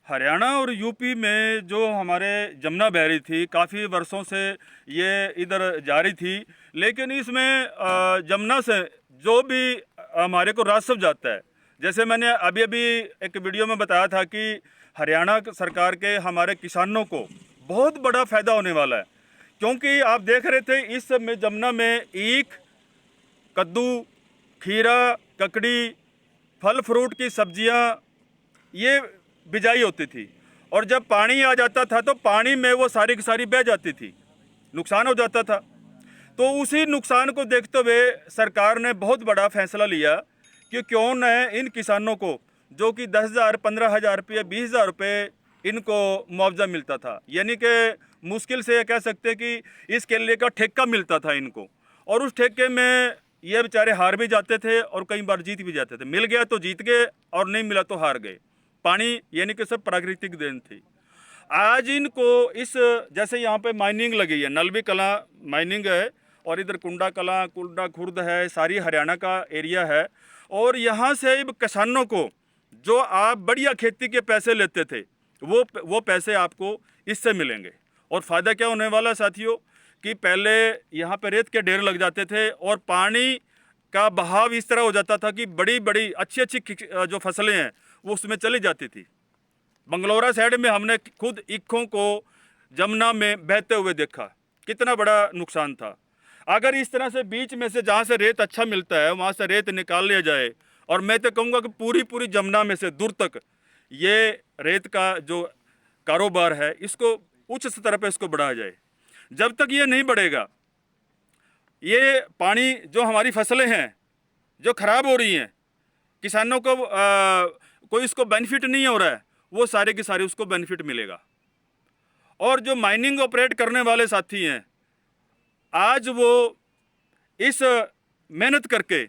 हरियाणा और यूपी में जो हमारे जमुना बह रही थी, काफ़ी वर्षों से ये इधर जारी थी। लेकिन इसमें जमुना से जो भी हमारे को राजस्व जाता है, जैसे मैंने अभी अभी एक वीडियो में बताया था कि हरियाणा सरकार के हमारे किसानों को बहुत बड़ा फ़ायदा होने वाला है। क्योंकि आप देख रहे थे इस में जमुना में ईख, कद्दू, खीरा, ककड़ी, फल फ्रूट की सब्जियां ये बिजाई होती थी। और जब पानी आ जाता था तो पानी में वो सारी की सारी बह जाती थी, नुकसान हो जाता था। तो उसी नुकसान को देखते हुए सरकार ने बहुत बड़ा फैसला लिया कि क्यों न इन किसानों को, जो कि 10,000, 15,000 रुपये, 20,000 रुपये इनको मुआवजा मिलता था, यानी कि मुश्किल से कह सकते हैं कि इस केले का ठेका मिलता था इनको। और उस ठेके में ये बेचारे हार भी जाते थे और कई बार जीत भी जाते थे। मिल गया तो जीत गए और नहीं मिला तो हार गए। पानी यानी कि सब प्राकृतिक देन थी। आज इनको इस, जैसे यहाँ पे माइनिंग लगी है, नलवी कला माइनिंग है और इधर कुंडा कला, कुंडा खुर्द है, सारी हरियाणा का एरिया है। और यहाँ से अब किसानों को जो आप बढ़िया खेती के पैसे लेते थे वो पैसे आपको इससे मिलेंगे। और फ़ायदा क्या होने वाला साथियों कि पहले यहाँ पे रेत के ढेर लग जाते थे और पानी का बहाव इस तरह हो जाता था कि बड़ी बड़ी अच्छी अच्छी जो फसलें हैं वो उसमें चली जाती थी। बंगलौरा साइड में हमने खुद ईखों को जमुना में बहते हुए देखा, कितना बड़ा नुकसान था। अगर इस तरह से बीच में से जहाँ से रेत अच्छा मिलता है वहाँ से रेत निकाल लिया जाए, और मैं तो कहूँगा कि पूरी पूरी जमुना में से दूर तक ये रेत का जो कारोबार है इसको उच्च स्तर पर इसको बढ़ाया जाए। जब तक ये नहीं बढ़ेगा, ये पानी जो हमारी फसलें हैं जो खराब हो रही हैं, किसानों को कोई इसको बेनिफिट नहीं हो रहा है, वो सारे के सारे उसको बेनिफिट मिलेगा। और जो माइनिंग ऑपरेट करने वाले साथी हैं, आज वो इस मेहनत करके,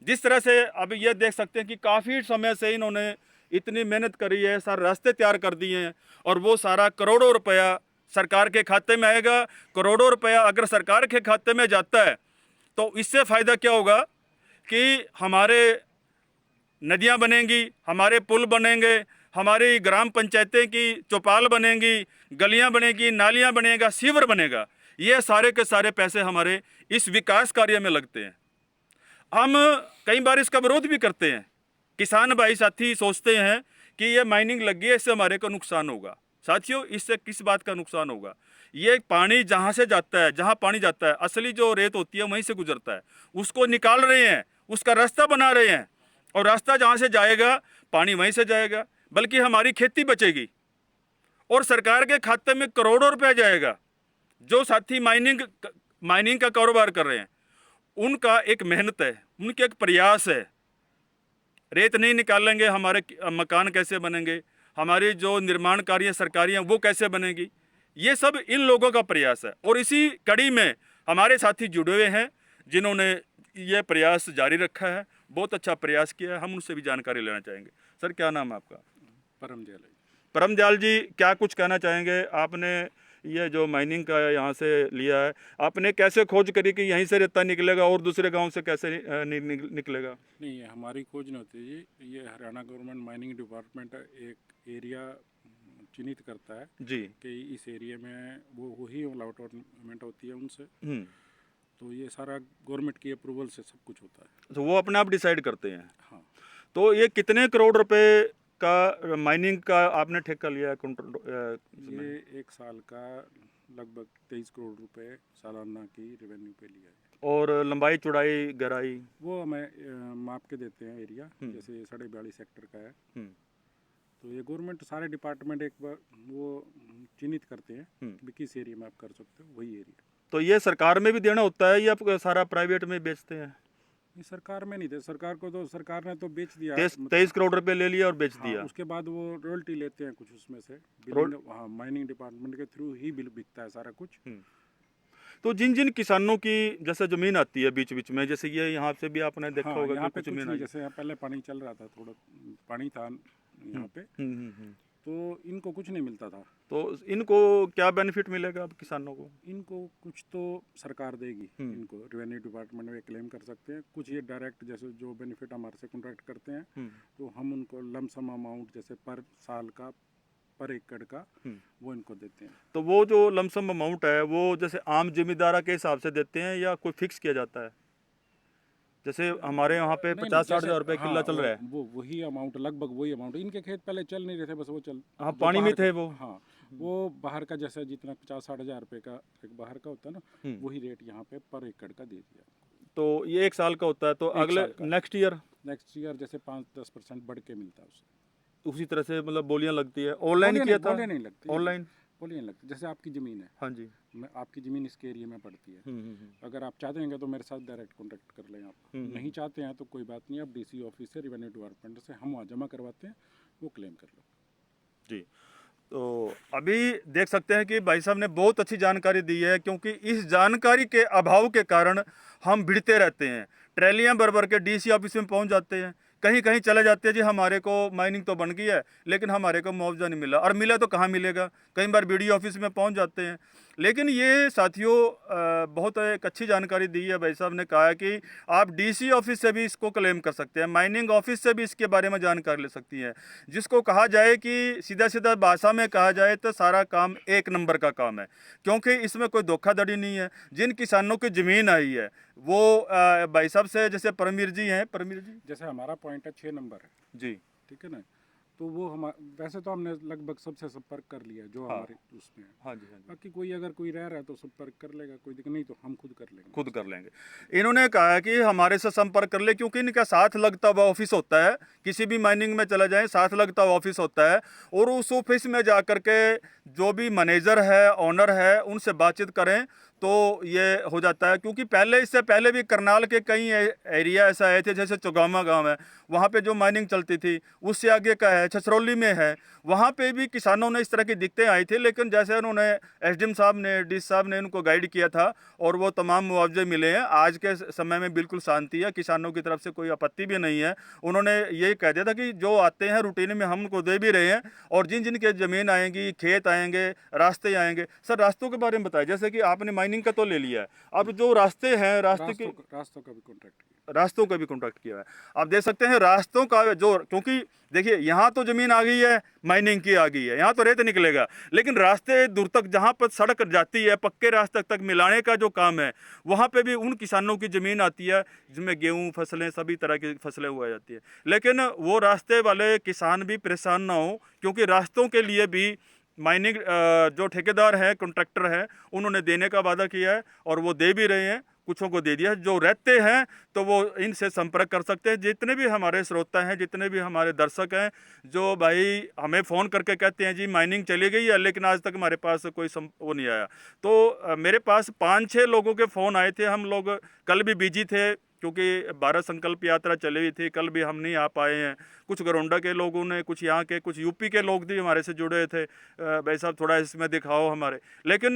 जिस तरह से अब ये देख सकते हैं कि काफ़ी समय से इन्होंने इतनी मेहनत करी है, सारे रास्ते तैयार कर दिए हैं, और वो सारा करोड़ों रुपया सरकार के खाते में आएगा। करोड़ों रुपया अगर सरकार के खाते में जाता है तो इससे फ़ायदा क्या होगा कि हमारे नदियां बनेंगी, हमारे पुल बनेंगे, हमारी ग्राम पंचायतें की चौपाल बनेंगी, गलियां बनेगी, नालियां बनेगा, सीवर बनेगा। ये सारे के सारे पैसे हमारे इस विकास कार्य में लगते हैं। हम कई बार इसका विरोध भी करते हैं। किसान भाई साथी सोचते हैं कि ये माइनिंग लग गई है, इससे हमारे को नुकसान होगा। साथियों, इससे किस बात का नुकसान होगा? ये पानी जहाँ से जाता है, जहाँ पानी जाता है, असली जो रेत होती है वहीं से गुजरता है, उसको निकाल रहे हैं, उसका रास्ता बना रहे हैं, और रास्ता जहाँ से जाएगा पानी वहीं से जाएगा, बल्कि हमारी खेती बचेगी और सरकार के खाते में करोड़ों रुपया जाएगा। जो साथी माइनिंग का कारोबार कर रहे हैं, उनका एक मेहनत है, उनके एक प्रयास है। रेत नहीं निकालेंगे हमारे मकान कैसे बनेंगे, हमारी जो निर्माण कार्य सरकारी हैं वो कैसे बनेगी? ये सब इन लोगों का प्रयास है। और इसी कड़ी में हमारे साथी जुड़े हुए हैं जिन्होंने ये प्रयास जारी रखा है, बहुत अच्छा प्रयास किया है। हम उनसे भी जानकारी लेना चाहेंगे। सर, क्या नाम है आपका? परमदयाल। परमदयाल जी, क्या कुछ कहना चाहेंगे? आपने ये जो माइनिंग का यहाँ से लिया है, आपने कैसे खोज करी कि यहीं से रेता निकलेगा और दूसरे गांव से कैसे निकलेगा? नहीं, ये हमारी खोज नहीं होती जी। ये हरियाणा गवर्नमेंट माइनिंग डिपार्टमेंट एक एरिया चिन्हित करता है जी। कि इस एरिया में वो वही अलॉटमेंट होती है उनसे। तो ये सारा गवर्नमेंट की अप्रूवल से सब कुछ होता है। तो वो अपने आप डिसाइड करते हैं? हाँ। तो ये कितने करोड़ रुपए का माइनिंग का आपने ठेका लिया है? ये एक साल का लगभग 23 करोड़ रुपए सालाना की रेवेन्यू पे लिया है। और लंबाई, चौड़ाई, गहराई वो हमें माप के देते हैं एरिया, जैसे 42.5 हेक्टेयर का है। तो ये गवर्नमेंट सारे डिपार्टमेंट एक बार वो चिन्हित करते हैं कि किस एरिया में आप कर सकते हो, वही एरिया। तो ये सरकार में भी देना होता है या सारा प्राइवेट में बेचते हैं? ये सरकार में नहीं थे, सरकार को तो सरकार ने तो बेच दिया। 23 करोड़ रुपए ले लिया और बेच दिया। उसके बाद वो रॉयल्टी लेते हैं कुछ उसमें से, हाँ, माइनिंग डिपार्टमेंट के थ्रू ही बिल बिकता है सारा कुछ। तो जिन जिन किसानों की जैसे जमीन आती है बीच बीच में, जैसे ये यहाँ से भी आपने देखा होगा यहाँ पे कुछ कुछ जमीन नहीं, जैसे पहले पानी चल रहा था, थोड़ा पानी था यहाँ पे, तो इनको कुछ नहीं मिलता था। तो इनको क्या बेनिफिट मिलेगा अब किसानों को? इनको कुछ तो सरकार देगी, इनको रेवेन्यू डिपार्टमेंट में क्लेम कर सकते हैं। कुछ ये डायरेक्ट, जैसे जो बेनिफिट हमारे से कॉन्ट्रैक्ट करते हैं तो हम उनको लमसम अमाउंट जैसे पर साल का पर एकड़ का वो इनको देते हैं। तो वो जो लमसम अमाउंट है वो जैसे आम जिम्मेदारा के हिसाब से देते हैं या कोई फिक्स किया जाता है? जैसे हमारे यहाँ पे नहीं 50-60 जैसे हज़ार रुपये हाँ किला चल रहा है। वो वही अमाउंट, लगभग वही अमाउंट। इनके खेत पहले चल नहीं रहे थे, बस वो चल हाँ, जो पानी में बाहर थे का- वो। हाँ वो बाहर का जैसा जितना 50-60 हज़ार रुपये का एक बाहर का होता है ना, वही रेट यहाँ पे पर एकड़ का दे दिया। तो ये 1 साल का होता है, तो एक अगले साल का। नेक्स्ट ईयर नेक्स्ट ईयर जैसे 5-10% बढ़ के मिलता है उससे। उसी तरह से मतलब बोलियां लगती है। ऑनलाइन किया था? बोलियां नहीं लगती। ऑनलाइन? बोलियां नहीं लगती। जैसे आपकी ज़मीन है, हाँ जी। आपकी ज़मीन इसके एरिया में पड़ती है, अगर आप चाहते हैं तो मेरे साथ डायरेक्ट कॉन्टैक्ट कर लें आप। नहीं चाहते हैं तो कोई बात नहीं, आप डीसी ऑफिस से, रेवेन्यू डिपार्टमेंट से हम वहाँ जमा करवाते हैं, वो क्लेम कर लो। जी, तो अभी देख सकते हैं कि भाई साहब ने बहुत अच्छी जानकारी दी है, क्योंकि इस जानकारी के अभाव के कारण हम भिड़ते रहते हैं। ट्रैलियां भर भर के डीसी ऑफिस में पहुंच जाते हैं, कहीं कहीं चले जाते हैं जी हमारे को माइनिंग तो बन गई है लेकिन हमारे को मुआवजा नहीं मिला, और मिला तो कहाँ मिलेगा। कई बार बीडीओ ऑफिस में पहुंच जाते हैं। लेकिन ये साथियों बहुत एक अच्छी जानकारी दी है। भाई साहब ने कहा है कि आप डीसी ऑफिस से भी इसको क्लेम कर सकते हैं, माइनिंग ऑफिस से भी इसके बारे में जानकारी ले सकती हैं। जिसको कहा जाए कि सीधा सीधा भाषा में कहा जाए तो सारा काम एक नंबर का काम है, क्योंकि इसमें कोई धोखाधड़ी नहीं है। जिन किसानों की ज़मीन आई है वो भाई साहब से, जैसे परमीर जी हैं, परमीर जी जैसे हमारा पॉइंट है 6 नंबर है, जी, ठीक है ना, तो वो हम वैसे तो हमने लगभग सबसे संपर्क कर लिया जो हाँ। हमारे उसमें है। हाँ जी, हाँ जी, बाकी कोई अगर कोई रह रहा है तो संपर्क कर लेगा, कोई दिक्कत नहीं तो हम खुद कर लेंगे। खुद कर लेंगे। इन्होंने कहा है कि हमारे से संपर्क कर ले, क्योंकि इनका साथ लगता हुआ ऑफिस होता है। किसी भी माइनिंग में चला जाए, साथ लगता हुआ ऑफिस होता है, और उस ऑफिस में जा कर के जो भी मैनेजर है, ऑनर है, उनसे बातचीत करें तो ये हो जाता है। क्योंकि पहले, इससे पहले भी करनाल के कई एरिया ऐसा आए थे, जैसे चौगामा गांव है, वहाँ पे जो माइनिंग चलती थी। उससे आगे का है छछरौली में है, वहाँ पे भी किसानों ने इस तरह की दिक्कतें आई थी, लेकिन जैसे उन्होंने एसडीएम साहब ने, डी साहब ने उनको गाइड किया था और वो तमाम मुआवजे मिले हैं। आज के समय में बिल्कुल शांति है, किसानों की तरफ से कोई आपत्ति भी नहीं है। उन्होंने ये कह दिया था कि जो आते हैं रूटीन में हम उनको दे भी रहे हैं, और जिन जिन के ज़मीन आएंगी, खेत आएंगे, रास्ते आएंगे। सर, रास्तों के बारे में बताइए। जैसे कि आपने माइनिंग का तो ले लिया है, अब जो रास्ते हैं, रास्तों का भी कॉन्ट्रैक्ट किया, रास्तों का भी कॉन्ट्रैक्ट किया है। आप देख सकते हैं रास्तों का जो, क्योंकि देखिए यहाँ तो ज़मीन आ गई है, माइनिंग की आ गई है, यहाँ तो रेत निकलेगा, लेकिन रास्ते दूर तक जहाँ पर सड़क जाती है, पक्के रास्ते तक मिलाने का जो काम है, वहाँ पे भी उन किसानों की ज़मीन आती है जिसमें गेहूँ फसलें, सभी तरह की फसलें उगाई जाती है। लेकिन वो रास्ते वाले किसान भी परेशान ना हो, क्योंकि रास्तों के लिए भी माइनिंग जो ठेकेदार है, कॉन्ट्रैक्टर है, उन्होंने देने का वादा किया है और वो दे भी रहे हैं। कुछों को दे दिया है। जो रहते हैं तो वो इनसे संपर्क कर सकते हैं। जितने भी हमारे श्रोता हैं, जितने भी हमारे दर्शक हैं, जो भाई हमें फ़ोन करके कहते हैं जी माइनिंग चली गई है लेकिन आज तक हमारे पास कोई वो नहीं आया, तो मेरे पास 5-6 लोगों के फ़ोन आए थे। हम लोग कल भी बिजी थे क्योंकि 12 संकल्प यात्रा चली हुई थी, कल भी हम नहीं आ पाए हैं। कुछ गरोंडा के लोगों ने, कुछ यहाँ के, कुछ यूपी के लोग भी हमारे से जुड़े थे, भाई साहब थोड़ा इसमें दिखाओ हमारे, लेकिन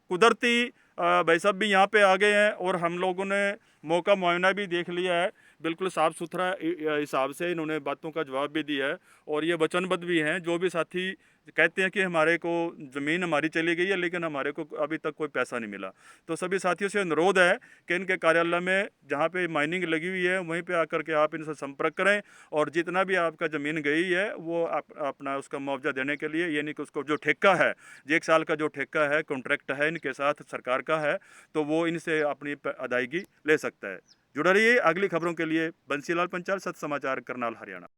कुदरती भाई साहब भी यहाँ पे आ गए हैं और हम लोगों ने मौका मुआयना भी देख लिया है। बिल्कुल साफ़ सुथरा हिसाब से इन्होंने बातों का जवाब भी दिया है और ये वचनबद्ध भी हैं। जो भी साथी कहते हैं कि हमारे को ज़मीन हमारी चली गई है लेकिन हमारे को अभी तक कोई पैसा नहीं मिला, तो सभी साथियों से अनुरोध है कि इनके कार्यालय में जहाँ पे माइनिंग लगी हुई है वहीं पे आकर के आप इनसे संपर्क करें और जितना भी आपका ज़मीन गई है वो अपना उसका मुआवजा देने के लिए, यानी कि उसको जो ठेका है, जो 1 साल का जो ठेका है, कॉन्ट्रैक्ट है इनके साथ सरकार का है, तो वो इनसे अपनी अदायगी ले सकता है। जुड़ा रहिए अगली खबरों के लिए। बंसीलाल पंचाल, सत्य समाचार, करनाल, हरियाणा।